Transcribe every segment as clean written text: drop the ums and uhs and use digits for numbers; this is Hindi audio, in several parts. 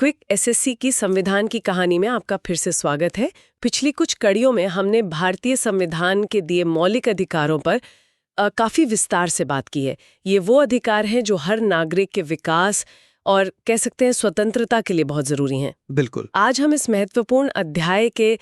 क्विक एसएससी की संविधान की कहानी में आपका फिर से स्वागत है। पिछली कुछ कड़ियों में हमने भारतीय संविधान के दिए मौलिक अधिकारों पर काफी विस्तार से बात की है। ये वो अधिकार हैं जो हर नागरिक के विकास और कह सकते हैं स्वतंत्रता के लिए बहुत जरूरी हैं। बिल्कुल। आज हम इस महत्वपूर्ण अध्याय के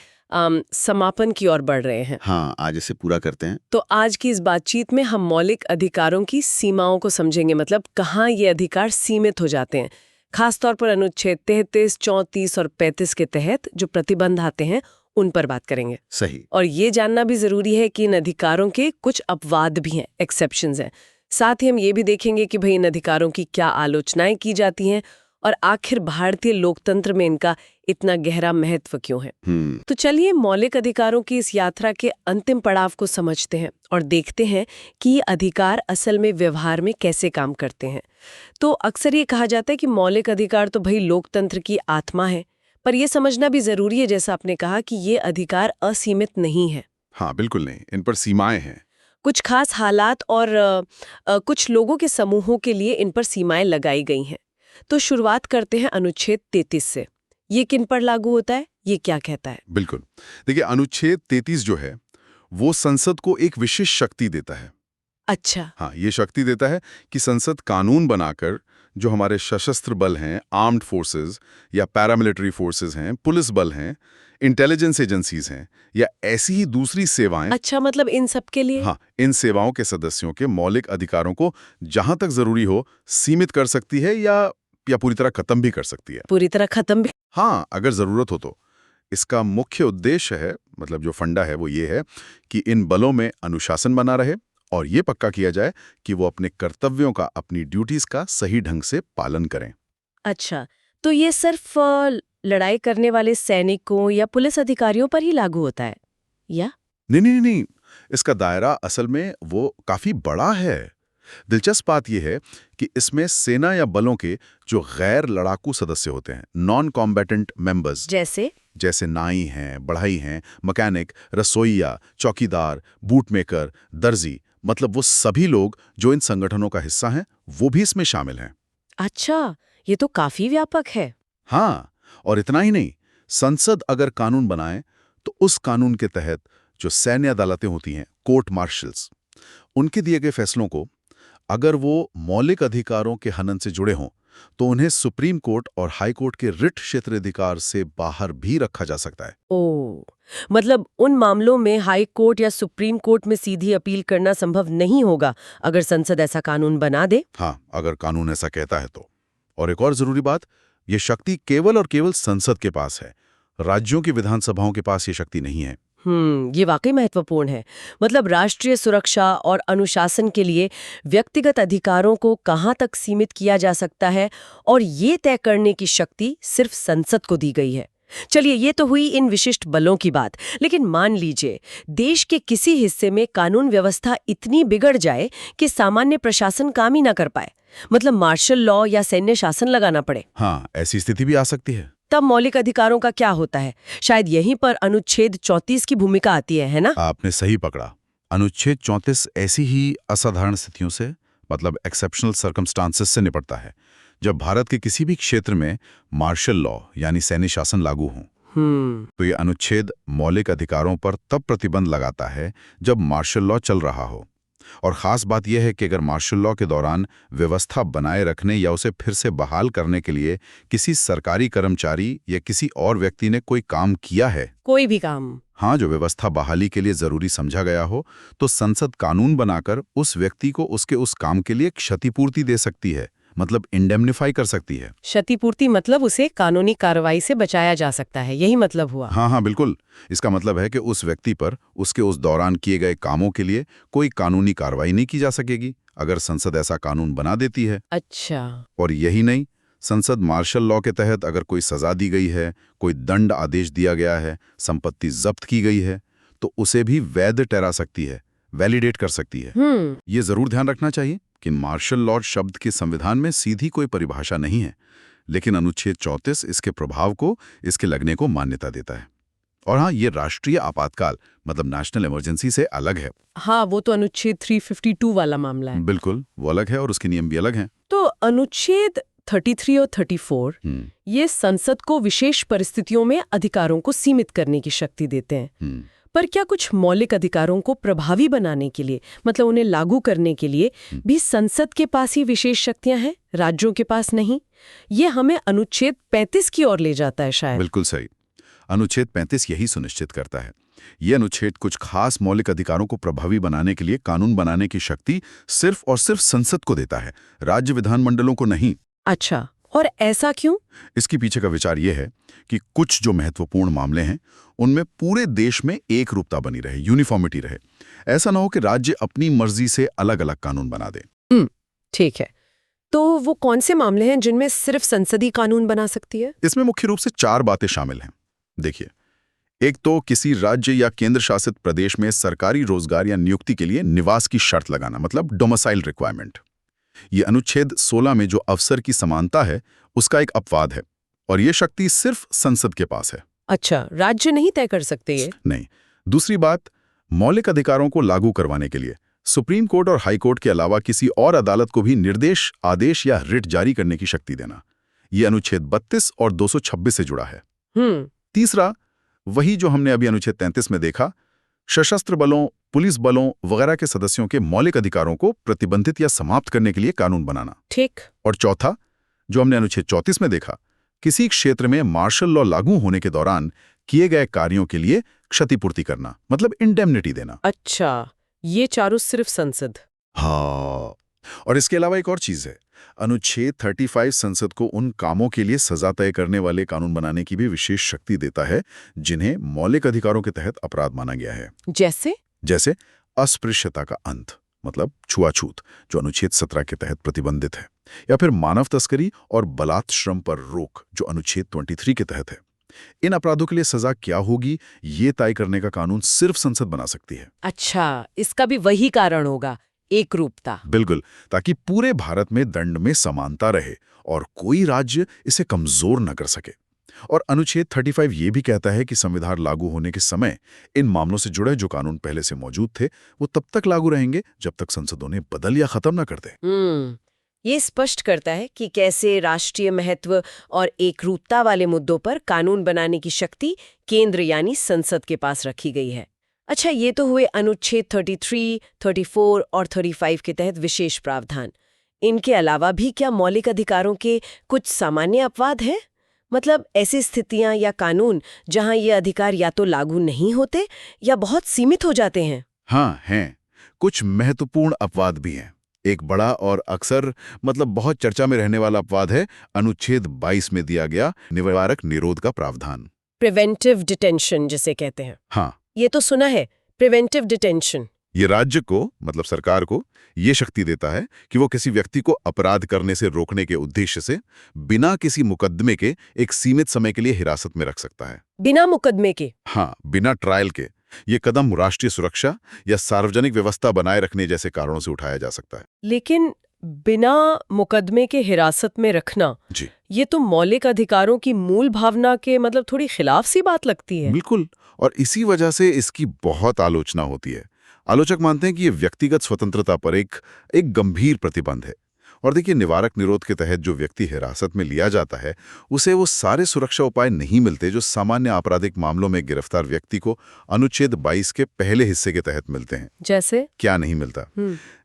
समापन की ओर बढ़ रहे हैं। हाँ, आज इसे पूरा करते हैं। तो आज की इस बातचीत में हम मौलिक अधिकारों की सीमाओं को समझेंगे, मतलब कहाँ ये अधिकार सीमित हो जाते हैं। खासतौर पर अनुच्छेद 33, 34 और 35 के तहत जो प्रतिबंध आते हैं उन पर बात करेंगे। सही। और ये जानना भी जरूरी है कि इन अधिकारों के कुछ अपवाद भी हैं, एक्सेप्शंस हैं। साथ ही हम ये भी देखेंगे कि भाई इन अधिकारों की क्या आलोचनाएं की जाती हैं और आखिर भारतीय लोकतंत्र में इनका इतना गहरा महत्व क्यों है। तो चलिए मौलिक अधिकारों की इस यात्रा के अंतिम पड़ाव को समझते हैं और देखते हैं कि ये अधिकार असल में व्यवहार में कैसे काम करते हैं। तो अक्सर ये कहा जाता है कि मौलिक अधिकार तो भाई लोकतंत्र की आत्मा है, पर यह समझना भी जरूरी है, जैसा आपने कहा, कि ये अधिकार असीमित नहीं है। हाँ, बिल्कुल नहीं, इन पर सीमाएं हैं। कुछ खास हालात और कुछ लोगों के समूहों के लिए इन पर सीमाएं लगाई गई हैं। तो शुरुआत करते हैं अनुच्छेद 33 से। ये किन पर लागू होता है, ये क्या कहता है? बिल्कुल, देखिए अनुच्छेद 33 जो है वो संसद को एक विशेष शक्ति देता है। अच्छा। हाँ, ये शक्ति देता है कि संसद कानून बनाकर जो हमारे सशस्त्र बल हैं, आर्म्ड फोर्सेस या पैरामिलिट्री फोर्सेस हैं, पुलिस बल हैं, इंटेलिजेंस एजेंसीज हैं या ऐसी ही दूसरी सेवाएं। अच्छा, मतलब इन सब के लिए? हाँ, इन सेवाओं के सदस्यों के मौलिक अधिकारों को जहां तक जरूरी हो सीमित कर सकती है या पूरी तरह खत्म भी कर सकती है। पूरी तरह खत्म भी? हाँ, अगर जरूरत हो तो। इसका मुख्य उद्देश्य है, मतलब जो फंडा है वो ये है कि इन बलों में अनुशासन बना रहे और ये पक्का किया जाए कि वो अपने कर्तव्यों का, अपनी ड्यूटीज का सही ढंग से पालन करें। अच्छा, तो ये सिर्फ लड़ाई करने वाले सैनिकों या पुलिस अधिकारियों पर ही लागू होता है या? नहीं, इसका दायरा असल में वो काफी बड़ा है। दिलचस्प बात यह है कि इसमें सेना या बलों के जो गैर लड़ाकू सदस्य होते हैं, नॉन कॉम्बैटेंट मेंबर्स, जैसे नाई हैं, बढ़ई हैं, मैकेनिक, रसोइया, चौकीदार, बूट मेकर, दर्जी, मतलब वो सभी लोग जो इन संगठनों का हिस्सा हैं, वो भी इसमें शामिल हैं। अच्छा, ये तो काफी व्यापक है। हाँ, और इतना ही नहीं, संसद अगर कानून बनाए तो उस कानून के तहत जो सैन्य अदालतें होती हैं, कोर्ट मार्शल्स, उनके दिए गए फैसलों को अगर वो मौलिक अधिकारों के हनन से जुड़े हों तो उन्हें सुप्रीम कोर्ट और हाई कोर्ट के रिट क्षेत्राधिकार से बाहर भी रखा जा सकता है। ओह, मतलब उन मामलों में हाई कोर्ट या सुप्रीम कोर्ट में सीधी अपील करना संभव नहीं होगा अगर संसद ऐसा कानून बना दे? हाँ, अगर कानून ऐसा कहता है तो। और एक और जरूरी बात, ये शक्ति केवल और केवल संसद के पास है। राज्यों की विधानसभाओं के पास ये शक्ति नहीं है। ये वाकई महत्वपूर्ण है। मतलब राष्ट्रीय सुरक्षा और अनुशासन के लिए व्यक्तिगत अधिकारों को कहाँ तक सीमित किया जा सकता है और ये तय करने की शक्ति सिर्फ संसद को दी गई है। चलिए, ये तो हुई इन विशिष्ट बलों की बात, लेकिन मान लीजिए देश के किसी हिस्से में कानून व्यवस्था इतनी बिगड़ जाए कि सामान्य प्रशासन काम ही ना कर पाए, मतलब मार्शल लॉ या सैन्य शासन लगाना पड़े। हाँ, ऐसी स्थिति भी आ सकती है। तब मौलिक अधिकारों का क्या होता है? शायद यहीं पर अनुच्छेद 34 की भूमिका आती है ना? आपने सही पकड़ा। अनुच्छेद 34 ऐसी ही असाधारण स्थितियों से, मतलब एक्सेप्शनल सर्कमस्टांसेस से निपटता है, जब भारत के किसी भी क्षेत्र में मार्शल लॉ यानी सैन्य शासन लागू हो। तो ये अनुच्छेद मौलिक अधिकारों पर तब प्रतिबंध लगाता है जब मार्शल लॉ चल रहा हो। और खास बात यह है कि अगर मार्शल लॉ के दौरान व्यवस्था बनाए रखने या उसे फिर से बहाल करने के लिए किसी सरकारी कर्मचारी या किसी और व्यक्ति ने कोई काम किया है, कोई भी काम, हाँ, जो व्यवस्था बहाली के लिए जरूरी समझा गया हो, तो संसद कानून बनाकर उस व्यक्ति को उसके उस काम के लिए क्षतिपूर्ति दे सकती है, मतलब इंडेमनिफाई कर सकती है। क्षतिपूर्ति मतलब उसे कानूनी कार्रवाई से बचाया जा सकता है, यही मतलब हुआ? हाँ, बिल्कुल। इसका मतलब है कि उस व्यक्ति पर उसके उस दौरान किए गए कामों के लिए कोई कानूनी कार्रवाई नहीं की जा सकेगी अगर संसद ऐसा कानून बना देती है। अच्छा। और यही नहीं, संसद मार्शल लॉ के तहत अगर कोई सजा दी गई है, कोई दंड आदेश दिया गया है, संपत्ति जब्त की गई है, तो उसे भी वैध ठहरा सकती है, वैलिडेट कर सकती है। ये जरूर ध्यान रखना चाहिए कि मार्शल लॉ शब्द के संविधान में सीधी कोई परिभाषा नहीं है, लेकिन अनुच्छेद 34 इसके प्रभाव को, इसके लगने को मान्यता देता है। और हाँ, ये राष्ट्रीय आपातकाल मतलब नेशनल इमरजेंसी से अलग है। हाँ, वो तो अनुच्छेद 352 वाला मामला है। बिल्कुल, वो अलग है और उसके नियम भी अलग हैं। तो अनुच्छेद 33 और 34 ये संसद को विशेष परिस्थितियों में अधिकारों को सीमित करने की शक्ति देते हैं। पर क्या कुछ मौलिक अधिकारों को प्रभावी बनाने के लिए, मतलब उन्हें लागू करने के लिए भी संसद के पास ही विशेष शक्तियां हैं, राज्यों के पास नहीं? ये हमें अनुच्छेद 35 की ओर ले जाता है शायद। बिल्कुल सही। अनुच्छेद 35 यही सुनिश्चित करता है। ये अनुच्छेद कुछ खास मौलिक अधिकारों को प्रभावी बनाने के लिए कानून बनाने की शक्ति सिर्फ और सिर्फ संसद को देता है, राज्य विधानमंडलों को नहीं। अच्छा, और ऐसा क्यों? इसके पीछे का विचार यह है कि कुछ जो महत्वपूर्ण मामले हैं उनमें पूरे देश में एक रूपता बनी रहे, यूनिफॉर्मिटी रहे। ऐसा ना हो कि राज्य अपनी मर्जी से अलग अलग कानून बना दे। ठीक है, तो वो कौन से मामले हैं जिनमें सिर्फ संसदीय कानून बना सकती है? इसमें मुख्य रूप से 4 बातें शामिल हैं। देखिए, एक तो किसी राज्य या केंद्र शासित प्रदेश में सरकारी रोजगार या नियुक्ति के लिए निवास की शर्त लगाना, मतलब डोमिसाइल रिक्वायरमेंट। ये अनुच्छेद 16 में जो अवसर की समानता है उसका एक अपवाद है, और ये शक्ति सिर्फ संसद के पास है। अच्छा, राज्य नहीं तय कर सकते ये? नहीं। दूसरी बात, मौलिक अधिकारों को लागू करवाने के लिए सुप्रीम कोर्ट और हाई कोर्ट के अलावा किसी और अदालत को भी निर्देश, आदेश या रिट जारी करने की शक्ति देना। ये अनुच्छेद 32 और 226 से जुड़ा है। तीसरा, वही जो हमने अभी अनुच्छेद 33 में देखा, सशस्त्र बलों, पुलिस बलों वगैरह के सदस्यों के मौलिक अधिकारों को प्रतिबंधित या समाप्त करने के लिए कानून बनाना। ठीक। और चौथा, जो हमने अनुच्छेद 34 में देखा, किसी क्षेत्र में मार्शल लॉ लागू होने के दौरान किए गए कार्यों के लिए क्षतिपूर्ति करना, मतलब इंडेमनिटी देना। अच्छा, ये चारों सिर्फ संसद? हाँ, और इसके अलावा एक और चीज है। अनुच्छेद 35 संसद को उन कामों के लिए सजा तय करने वाले कानून बनाने की भी विशेष शक्ति देता है जिन्हें मौलिक अधिकारों के तहत अपराध माना गया है। जैसे अस्पृश्यता का अंत, मतलब छुआछूत, जो अनुच्छेद 17 के तहत प्रतिबंधित है, या फिर मानव तस्करी और बलात् श्रम पर रोक, जो अनुच्छेद 23 के तहत है। इन अपराधों के लिए सजा क्या होगी, ये तय करने का कानून सिर्फ संसद बना सकती है। अच्छा, इसका भी वही कारण होगा, एक रूपता। बिल्कुल, ताकि पूरे भारत में दंड में समानता रहे और कोई राज्य इसे कमजोर न कर सके। और अनुच्छेद 35 ये भी कहता है कि संविधान लागू होने के समय इन मामलों से जुड़े जो कानून पहले से मौजूद थे वो तब तक लागू रहेंगे जब तक संसद उन्हें बदल या खत्म न कर दे। ये स्पष्ट करता है कि कैसे राष्ट्रीय महत्व और एकरूपता वाले मुद्दों पर कानून बनाने की शक्ति केंद्र यानी संसद के पास रखी गई है। अच्छा, ये तो हुए अनुच्छेद 33, 34 और 35 के तहत विशेष प्रावधान। इनके अलावा भी क्या मौलिक अधिकारों के कुछ सामान्य अपवाद हैं? मतलब ऐसी स्थितियां या कानून जहां ये अधिकार या तो लागू नहीं होते या बहुत सीमित हो जाते हैं? हाँ, हैं। कुछ महत्वपूर्ण अपवाद भी हैं। एक बड़ा और अक्सर मतलब बहुत चर्चा में रहने वाला अपवाद है अनुच्छेद 22 में दिया गया निवारक निरोध का प्रावधान। प्रिवेंटिव डिटेंशन जिसे कहते हैं। हाँ, ये तो सुना है, प्रिवेंटिव डिटेंशन। ये राज्य को, मतलब सरकार को, ये शक्ति देता है कि वो किसी व्यक्ति को अपराध करने से रोकने के उद्देश्य से बिना किसी मुकदमे के एक सीमित समय के लिए हिरासत में रख सकता है। बिना मुकदमे के? हाँ, बिना ट्रायल के। ये कदम राष्ट्रीय सुरक्षा या सार्वजनिक व्यवस्था बनाए रखने जैसे कारणों से उठाया जा सकता है। लेकिन बिना मुकदमे के हिरासत में रखना, जी, ये तो मौलिक अधिकारों की मूल भावना के मतलब थोड़ी खिलाफ सी बात लगती है। बिल्कुल, और इसी वजह से इसकी बहुत आलोचना होती है। आलोचक मानते हैं कि ये व्यक्तिगत स्वतंत्रता पर एक गंभीर प्रतिबंध है। और देखिए, निवारक निरोध के तहत जो व्यक्ति हिरासत में लिया जाता है उसे वो सारे सुरक्षा उपाय नहीं मिलते जो सामान्य आपराधिक मामलों में गिरफ्तार व्यक्ति को अनुच्छेद 22 के पहले हिस्से के तहत मिलते हैं। जैसे? क्या नहीं मिलता?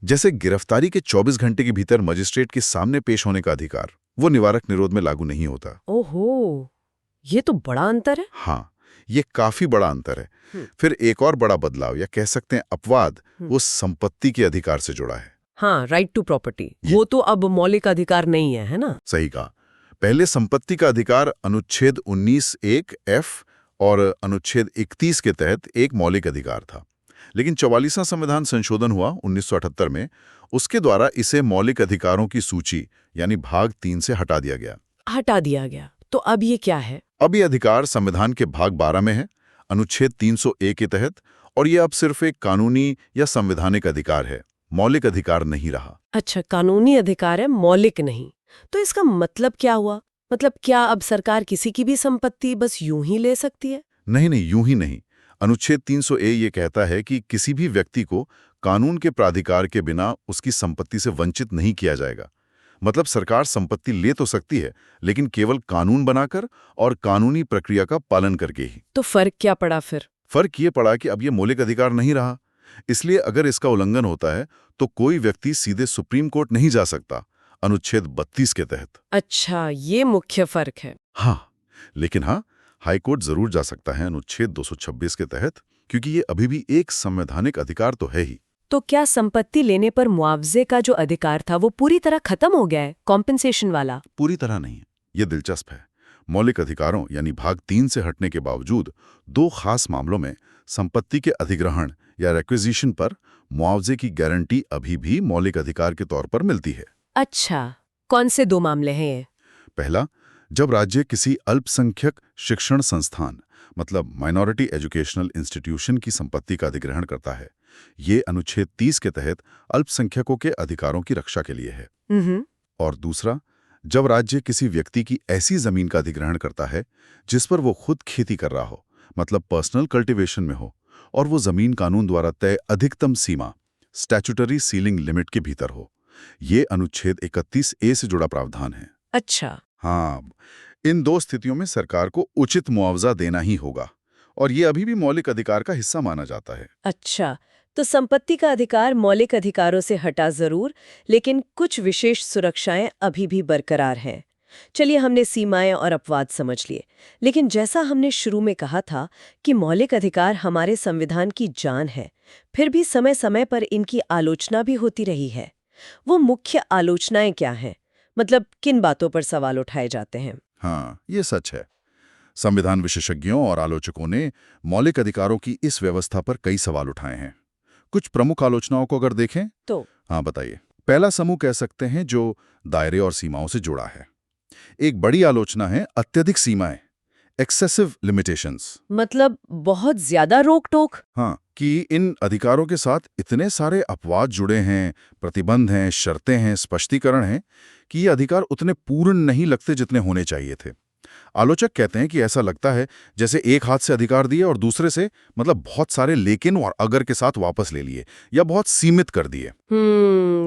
जैसे गिरफ्तारी के 24 घंटे के भीतर मजिस्ट्रेट के सामने पेश होने का अधिकार, वो निवारक निरोध में लागू नहीं होता। ओहो, ये तो बड़ा अंतर है। हाँ, ये काफी बड़ा अंतर है। फिर एक और बड़ा बदलाव या कह सकते हैं अपवाद, वो संपत्ति के अधिकार से जुड़ा है। हाँ, राइट टू प्रॉपर्टी, वो तो अब मौलिक अधिकार नहीं है ना? सही कहा। पहले संपत्ति का अधिकार अनुच्छेद 19(1)(f) और अनुच्छेद 31 के तहत एक मौलिक अधिकार था, लेकिन 44वां संविधान संशोधन हुआ 1978 में। उसके द्वारा इसे मौलिक अधिकारों की सूची यानी भाग 3 से हटा दिया गया। तो अब ये क्या है? अब ये अधिकार संविधान के भाग 12 में है, अनुच्छेद 300(a) के तहत, और ये अब सिर्फ एक कानूनी या संवैधानिक अधिकार है, मौलिक अधिकार नहीं रहा। अच्छा, कानूनी अधिकार है, मौलिक नहीं। तो इसका मतलब क्या हुआ? मतलब क्या अब सरकार किसी की भी संपत्ति बस यूं ही ले सकती है? नहीं, यूं ही नहीं। अनुच्छेद 300(a) ये कहता है कि किसी भी व्यक्ति को कानून के प्राधिकार के बिना उसकी संपत्ति से वंचित नहीं किया जाएगा। मतलब सरकार संपत्ति ले तो सकती है, लेकिन केवल कानून बनाकर और कानूनी प्रक्रिया का पालन करके ही। तो फर्क क्या पड़ा फिर? फर्क ये पड़ा कि अब ये मौलिक अधिकार नहीं रहा। इसलिए अगर इसका उल्लंघन होता है तो कोई व्यक्ति सीधे सुप्रीम कोर्ट नहीं जा सकता, अनुच्छेद 32 के तहत। अच्छा, ये मुख्य फर्क है। हाँ, लेकिन हाँ, हाई कोर्ट जरूर जा सकता है अनुच्छेद 226 के तहत, क्योंकि ये अभी भी एक संवैधानिक अधिकार तो है ही। तो क्या संपत्ति लेने पर मुआवजे का जो अधिकार था वो पूरी तरह खत्म हो गया है, कॉम्पेंसेशन वाला? पूरी तरह नहीं है। ये दिलचस्प है। मौलिक अधिकारों यानी भाग 3 से हटने के बावजूद 2 खास मामलों में संपत्ति के अधिग्रहण या रिक्विजिशन पर मुआवजे की गारंटी अभी भी मौलिक अधिकार के तौर पर मिलती है। अच्छा, कौन से 2 मामले हैं ये? पहला, जब राज्य किसी अल्पसंख्यक शिक्षण संस्थान मतलब माइनॉरिटी एजुकेशनल इंस्टीट्यूशन की संपत्ति का अधिग्रहण करता है। ये अनुच्छेद 30 के तहत अल्पसंख्यकों के अधिकारों की रक्षा के लिए है। और दूसरा, जब राज्य किसी व्यक्ति की ऐसी जमीन का अधिग्रहण करता है जिस पर वो खुद खेती कर रहा हो, मतलब पर्सनल कल्टीवेशन में हो, और वो जमीन कानून द्वारा तय अधिकतम सीमा स्टैट्यूटरी सीलिंग लिमिट के भीतर हो। ये अनुच्छेद 31A से जुड़ा प्रावधान है। अच्छा। हाँ, इन 2 स्थितियों में सरकार को उचित मुआवजा देना ही होगा, और ये अभी भी मौलिक अधिकार का हिस्सा माना जाता है। अच्छा, तो संपत्ति का अधिकार मौलिक अधिकारों से हटा जरूर, लेकिन कुछ विशेष सुरक्षाएं अभी भी बरकरार हैं। चलिए, हमने सीमाएं और अपवाद समझ लिए, लेकिन जैसा हमने शुरू में कहा था कि मौलिक अधिकार हमारे संविधान की जान है, फिर भी समय समय पर इनकी आलोचना भी होती रही है। वो मुख्य आलोचनाएं क्या हैं? मतलब किन बातों पर सवाल उठाए जाते हैं? हाँ, ये सच है। संविधान विशेषज्ञों और आलोचकों ने मौलिक अधिकारों की इस व्यवस्था पर कई सवाल उठाए हैं। कुछ प्रमुख आलोचनाओं को अगर देखें तो हाँ, बताइए। पहला समूह कह सकते हैं जो दायरे और सीमाओं से जुड़ा है। एक बड़ी आलोचना है अत्यधिक सीमाएं, एक्सेसिव लिमिटेशंस। मतलब बहुत ज्यादा रोक टोक? हाँ, कि इन अधिकारों के साथ इतने सारे अपवाद जुड़े हैं, प्रतिबंध हैं, शर्तें हैं, स्पष्टीकरण हैं कि ये अधिकार उतने पूर्ण नहीं लगते जितने होने चाहिए थे। आलोचक कहते हैं कि ऐसा लगता है जैसे एक हाथ से अधिकार दिए और दूसरे से मतलब बहुत सारे लेकिन और अगर के साथ वापस ले लिए या बहुत सीमित कर दिए।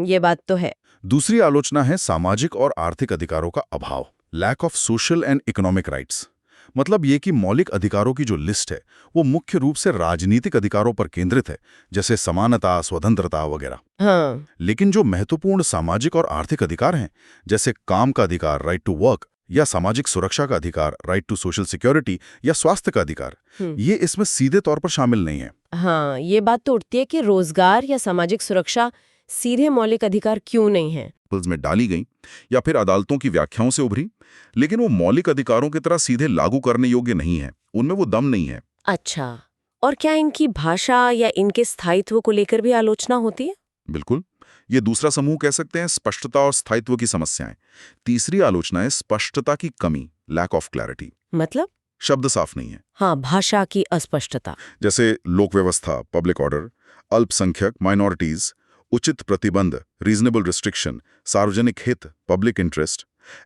ये बात तो है। दूसरी आलोचना है सामाजिक और आर्थिक अधिकारों का अभाव, lack of social and economic rights. मतलब ये कि मौलिक अधिकारों की जो लिस्ट है वो मुख्य रूप से राजनीतिक अधिकारों पर केंद्रित है, जैसे समानता, स्वतंत्रता वगैरह। हाँ। लेकिन जो महत्वपूर्ण सामाजिक और आर्थिक अधिकार हैं, जैसे काम का अधिकार, राइट टू वर्क, या सामाजिक सुरक्षा का अधिकार, राइट टू सोशल सिक्योरिटी, या स्वास्थ्य का अधिकार, ये इसमें सीधे तौर पर शामिल नहीं है। हाँ, ये बात तो उठती है कि रोजगार या सामाजिक सुरक्षा सीधे मौलिक अधिकार क्यों नहीं है? में डाली गई या फिर अदालतों की व्याख्याओं से उभरी, लेकिन वो मौलिक अधिकारों की तरह सीधे लागू करने योग्य नहीं है, उनमें वो दम नहीं है। अच्छा, और क्या इनकी भाषा या इनके स्थायित्व को लेकर भी आलोचना होती है? बिल्कुल, ये दूसरा समूह कह सकते हैं स्पष्टता और स्थायित्व की समस्याएं। तीसरी आलोचना है स्पष्टता की कमी, लैक ऑफ क्लैरिटी। मतलब? शब्द साफ नहीं है। हाँ, भाषा की अस्पष्टता। जैसे लोक व्यवस्था, पब्लिक ऑर्डर, अल्पसंख्यक, माइनॉरिटीज, उचित प्रतिबंध, रीजनेबल रिस्ट्रिक्शन, सार्वजनिक हित, पब्लिक इंटरेस्ट,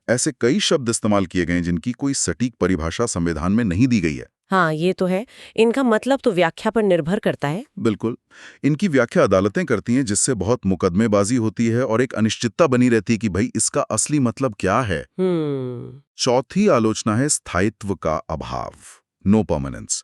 ऐसे कई शब्द इस्तेमाल किए गए जिनकी कोई सटीक परिभाषा संविधान में नहीं दी गई है। हाँ, ये तो है। इनका मतलब तो व्याख्या पर निर्भर करता है। बिल्कुल, इनकी व्याख्या अदालतें करती हैं, जिससे बहुत मुकदमेबाजी होती है और एक अनिश्चितता बनी रहती है कि भाई इसका असली मतलब क्या है। चौथी आलोचना है स्थायित्व का अभाव, नो परमानेंस।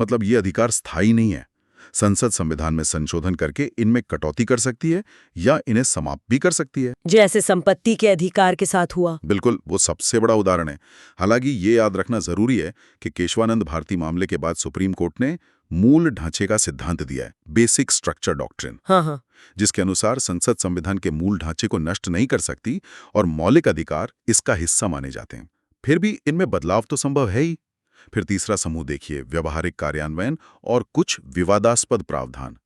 मतलब ये अधिकार स्थायी नहीं है। संसद संविधान में संशोधन करके इनमें कटौती कर सकती है या इन्हें समाप्त भी कर सकती है, जैसे संपत्ति के अधिकार के साथ हुआ। बिल्कुल, वो सबसे बड़ा उदाहरण है। हालांकि ये याद रखना जरूरी है कि केशवानंद भारती मामले के बाद सुप्रीम कोर्ट ने मूल ढांचे का सिद्धांत दिया है, बेसिक स्ट्रक्चर डॉक्ट्रिन। हाँ, जिसके अनुसार संसद संविधान के मूल ढांचे को नष्ट नहीं कर सकती और मौलिक अधिकार इसका हिस्सा माने जाते हैं। फिर भी इनमें बदलाव तो संभव है ही। फिर तीसरा समूह देखिए, व्यवहारिक कार्यान्वयन और कुछ विवादास्पद प्रावधान।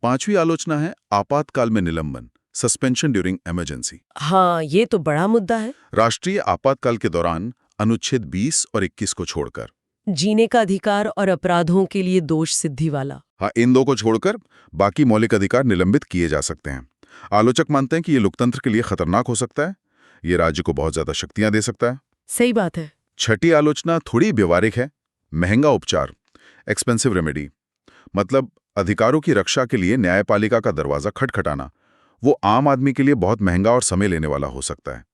पांचवी आलोचना है आपातकाल में निलंबन, सस्पेंशन ड्यूरिंग इमरजेंसी। हाँ, ये तो बड़ा मुद्दा है। राष्ट्रीय आपातकाल के दौरान अनुच्छेद 20 और 21 को छोड़कर जीने का अधिकार और अपराधों के लिए दोष सिद्धि वाला। हाँ, इन दो को छोड़कर बाकी मौलिक अधिकार निलंबित किए जा सकते हैं। आलोचक मानते हैं कि ये लोकतंत्र के लिए खतरनाक हो सकता है, ये राज्य को बहुत ज्यादा शक्तियां दे सकता है। सही बात है। छठी आलोचना थोड़ी व्यवहारिक है, महंगा उपचार, एक्सपेंसिव रेमेडी। मतलब अधिकारों की रक्षा के लिए न्यायपालिका का दरवाजा खटखटाना, वो आम आदमी के लिए बहुत महंगा और समय लेने वाला हो सकता है।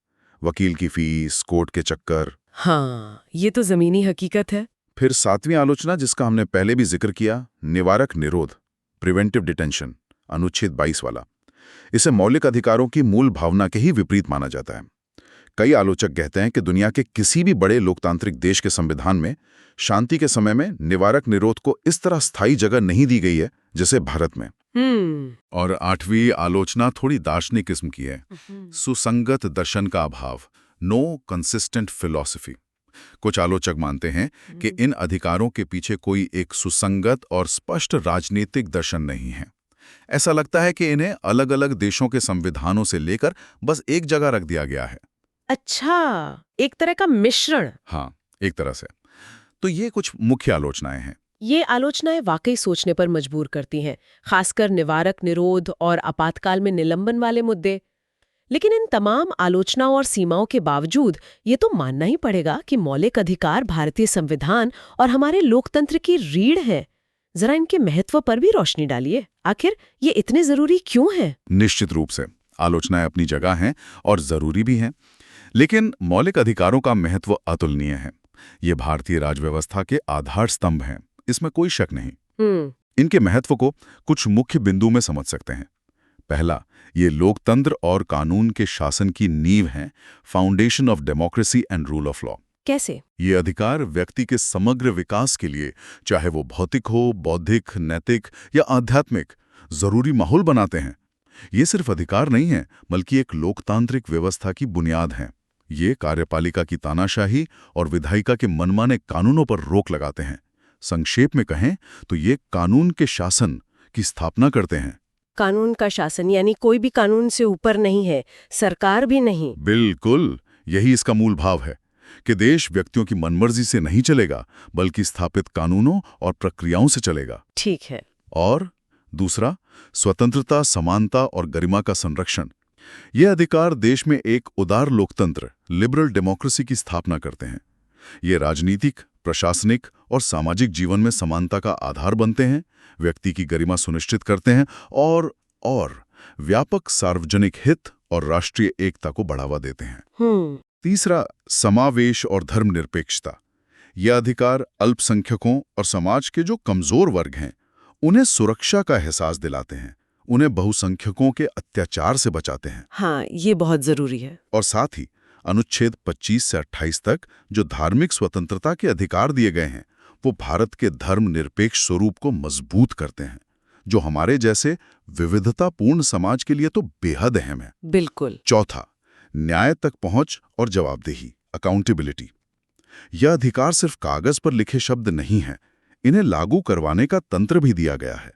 वकील की फीस, कोर्ट के चक्कर। हाँ, ये तो जमीनी हकीकत है। फिर 7वीं आलोचना, जिसका हमने पहले भी जिक्र किया, निवारक निरोध, प्रिवेंटिव डिटेंशन, अनुच्छेद 22 वाला। इसे मौलिक अधिकारों की मूल भावना के ही विपरीत माना जाता है। कई आलोचक कहते हैं कि दुनिया के किसी भी बड़े लोकतांत्रिक देश के संविधान में शांति के समय में निवारक निरोध को इस तरह स्थायी जगह नहीं दी गई है जैसे भारत में। और 8वीं आलोचना थोड़ी दार्शनिक किस्म की है। सुसंगत दर्शन का अभाव, नो कंसिस्टेंट फिलॉसफी। कुछ आलोचक मानते हैं कि इन अधिकारों के पीछे कोई एक सुसंगत और स्पष्ट राजनीतिक दर्शन नहीं है। ऐसा लगता है कि इन्हें अलग अलग देशों के संविधानों से लेकर बस एक जगह रख दिया गया है। अच्छा, एक तरह का मिश्रण। हाँ, एक तरह से। तो ये कुछ मुख्य आलोचनाएं हैं। ये आलोचनाएं वाकई सोचने पर मजबूर करती हैं, खासकर निवारक निरोध और आपातकाल में निलंबन वाले मुद्दे। लेकिन इन तमाम आलोचनाओं और सीमाओं के बावजूद ये तो मानना ही पड़ेगा कि मौलिक अधिकार भारतीय संविधान और हमारे लोकतंत्र की रीढ़ है। जरा इनके महत्व पर भी रोशनी डालिए। आखिर ये इतने जरूरी क्यों हैं? निश्चित रूप से आलोचनाएं अपनी जगह हैं और जरूरी भी हैं, लेकिन मौलिक अधिकारों का महत्व अतुलनीय है। ये भारतीय राजव्यवस्था के आधार स्तंभ हैं, इसमें कोई शक नहीं। इनके महत्व को कुछ मुख्य बिंदु में समझ सकते हैं। पहला, ये लोकतंत्र और कानून के शासन की नींव हैं, foundation of democracy and rule of law. कैसे? ये अधिकार व्यक्ति के समग्र विकास के लिए, चाहे वो भौतिक हो, बौद्धिक, नैतिक या आध्यात्मिक, जरूरी माहौल बनाते हैं। ये सिर्फ अधिकार नहीं है, बल्कि एक लोकतांत्रिक व्यवस्था की बुनियाद है। ये कार्यपालिका की तानाशाही और विधायिका के मनमाने कानूनों पर रोक लगाते हैं। संक्षेप में कहें तो ये कानून के शासन की स्थापना करते हैं। कानून का शासन यानी कोई भी कानून से ऊपर नहीं है, सरकार भी नहीं। बिल्कुल, यही इसका मूल भाव है कि देश व्यक्तियों की मनमर्जी से नहीं चलेगा, बल्कि स्थापित कानूनों और प्रक्रियाओं से चलेगा। ठीक है। और दूसरा, स्वतंत्रता, समानता और गरिमा का संरक्षण। ये अधिकार देश में एक उदार लोकतंत्र, लिबरल डेमोक्रेसी की स्थापना करते हैं। ये राजनीतिक, प्रशासनिक और सामाजिक जीवन में समानता का आधार बनते हैं, व्यक्ति की गरिमा सुनिश्चित करते हैं और व्यापक सार्वजनिक हित और राष्ट्रीय एकता को बढ़ावा देते हैं। तीसरा, समावेश और धर्मनिरपेक्षता। यह अधिकार अल्पसंख्यकों और समाज के जो कमजोर वर्ग हैं, उन्हें सुरक्षा का एहसास दिलाते हैं, उन्हें बहुसंख्यकों के अत्याचार से बचाते हैं। हाँ, ये बहुत जरूरी है। और साथ ही अनुच्छेद 25 से 28 तक जो धार्मिक स्वतंत्रता के अधिकार दिए गए हैं, वो भारत के धर्मनिरपेक्ष स्वरूप को मजबूत करते हैं, जो हमारे जैसे विविधतापूर्ण समाज के लिए तो बेहद अहम है। बिल्कुल। चौथा, न्याय तक पहुंच और जवाबदेही, अकाउंटेबिलिटी। यह अधिकार सिर्फ कागज पर लिखे शब्द नहीं है, इन्हें लागू करवाने का तंत्र भी दिया गया है।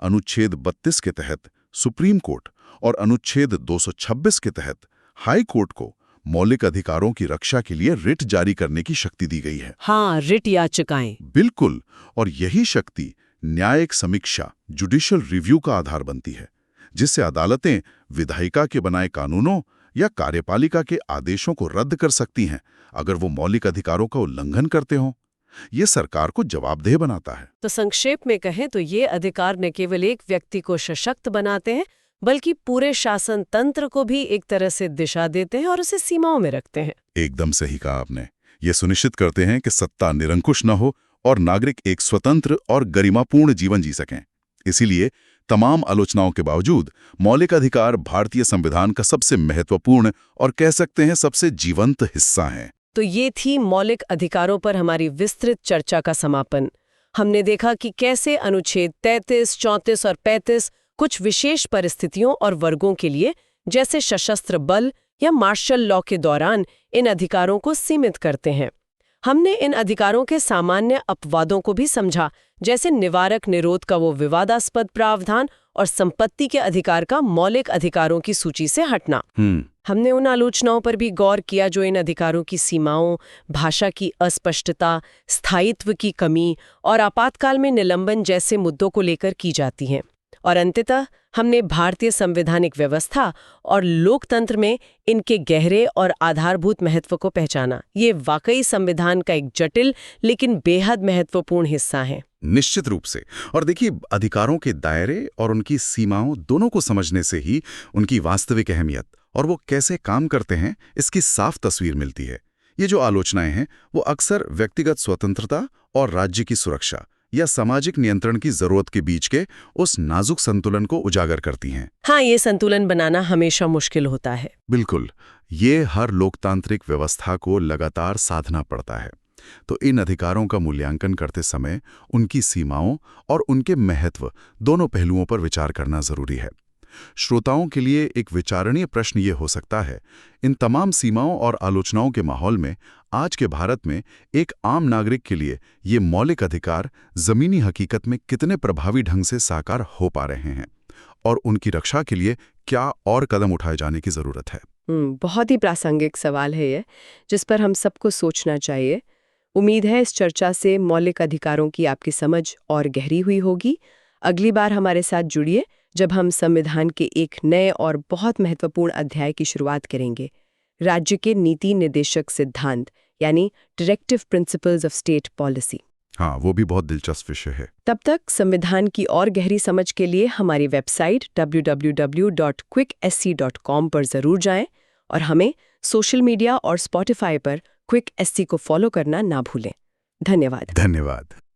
अनुच्छेद 32 के तहत सुप्रीम कोर्ट और अनुच्छेद 226 के तहत हाई कोर्ट को मौलिक अधिकारों की रक्षा के लिए रिट जारी करने की शक्ति दी गई है। हाँ, रिट याचिकाएं। बिल्कुल, और यही शक्ति न्यायिक समीक्षा, जुडिशियल रिव्यू का आधार बनती है, जिससे अदालतें विधायिका के बनाए कानूनों या कार्यपालिका के आदेशों को रद्द कर सकती हैं अगर वो मौलिक अधिकारों का उल्लंघन करते हों। ये सरकार को जवाबदेह बनाता है। तो संक्षेप में कहें तो ये अधिकार न केवल एक व्यक्ति को सशक्त बनाते हैं, बल्कि पूरे शासन तंत्र को भी एक तरह से दिशा देते हैं और उसे सीमाओं में रखते हैं। एकदम सही कहा आपने। ये सुनिश्चित करते हैं कि सत्ता निरंकुश न हो और नागरिक एक स्वतंत्र और गरिमापूर्ण जीवन जी सकें। इसीलिए तमाम आलोचनाओं के बावजूद मौलिक अधिकार भारतीय संविधान का सबसे महत्वपूर्ण और कह सकते हैं सबसे जीवंत हिस्सा है। तो ये थी मौलिक अधिकारों पर हमारी विस्तृत चर्चा का समापन। हमने देखा कि कैसे अनुच्छेद 33, 34 और 35 कुछ विशेष परिस्थितियों और वर्गों के लिए, जैसे सशस्त्र बल या मार्शल लॉ के दौरान, इन अधिकारों को सीमित करते हैं। हमने इन अधिकारों के सामान्य अपवादों को भी समझा, जैसे निवारक निरोध का वो विवादास्पद प्रावधान और संपत्ति के अधिकार का मौलिक अधिकारों की सूची से हटना। हमने उन आलोचनाओं पर भी गौर किया जो इन अधिकारों की सीमाओं, भाषा की अस्पष्टता, स्थायित्व की कमी और आपातकाल में निलंबन जैसे मुद्दों को लेकर की जाती हैं। और अंततः हमने भारतीय संवैधानिक व्यवस्था और लोकतंत्र में इनके गहरे और आधारभूत महत्व को पहचाना। ये वाकई संविधान का एक जटिल लेकिन बेहद महत्वपूर्ण हिस्सा है। निश्चित रूप से। और देखिए, अधिकारों के दायरे और उनकी सीमाओं दोनों को समझने से ही उनकी वास्तविक अहमियत और वो कैसे काम करते हैं इसकी साफ तस्वीर मिलती है। ये जो आलोचनाएं हैं वो अक्सर व्यक्तिगत स्वतंत्रता और राज्य की सुरक्षा या सामाजिक नियंत्रण की जरूरत के बीच के उस नाजुक संतुलन को उजागर करती हैं। हाँ, ये संतुलन बनाना हमेशा मुश्किल होता है। बिल्कुल, ये हर लोकतांत्रिक व्यवस्था को लगातार साधना पड़ता है। तो इन अधिकारों का मूल्यांकन करते समय उनकी सीमाओं और उनके महत्व दोनों पहलुओं पर विचार करना जरूरी है। श्रोताओं के लिए एक विचारणीय प्रश्न ये हो सकता है, इन तमाम सीमाओं और आलोचनाओं के माहौल में आज के भारत में एक आम नागरिक के लिए ये मौलिक अधिकार जमीनी हकीकत में कितने प्रभावी ढंग से साकार हो पा रहे हैं और उनकी रक्षा के लिए क्या और कदम उठाए जाने की जरूरत है। बहुत ही प्रासंगिक सवाल है ये, जिस पर हम सबको सोचना चाहिए। उम्मीद है इस चर्चा से मौलिक अधिकारों की आपकी समझ और गहरी हुई होगी। अगली बार हमारे साथ जुड़िए जब हम संविधान के एक नए और बहुत महत्वपूर्ण अध्याय की शुरुआत करेंगे, राज्य के नीति निर्देशक सिद्धांत यानी directive principles of state policy. हाँ, वो भी बहुत दिलचस्प विषय है। तब तक संविधान की और गहरी समझ के लिए हमारी वेबसाइट www.quicksc.com पर जरूर जाएं और हमें सोशल मीडिया और स्पॉटिफाई पर क्विक एससी को फॉलो करना ना भूलें। धन्यवाद।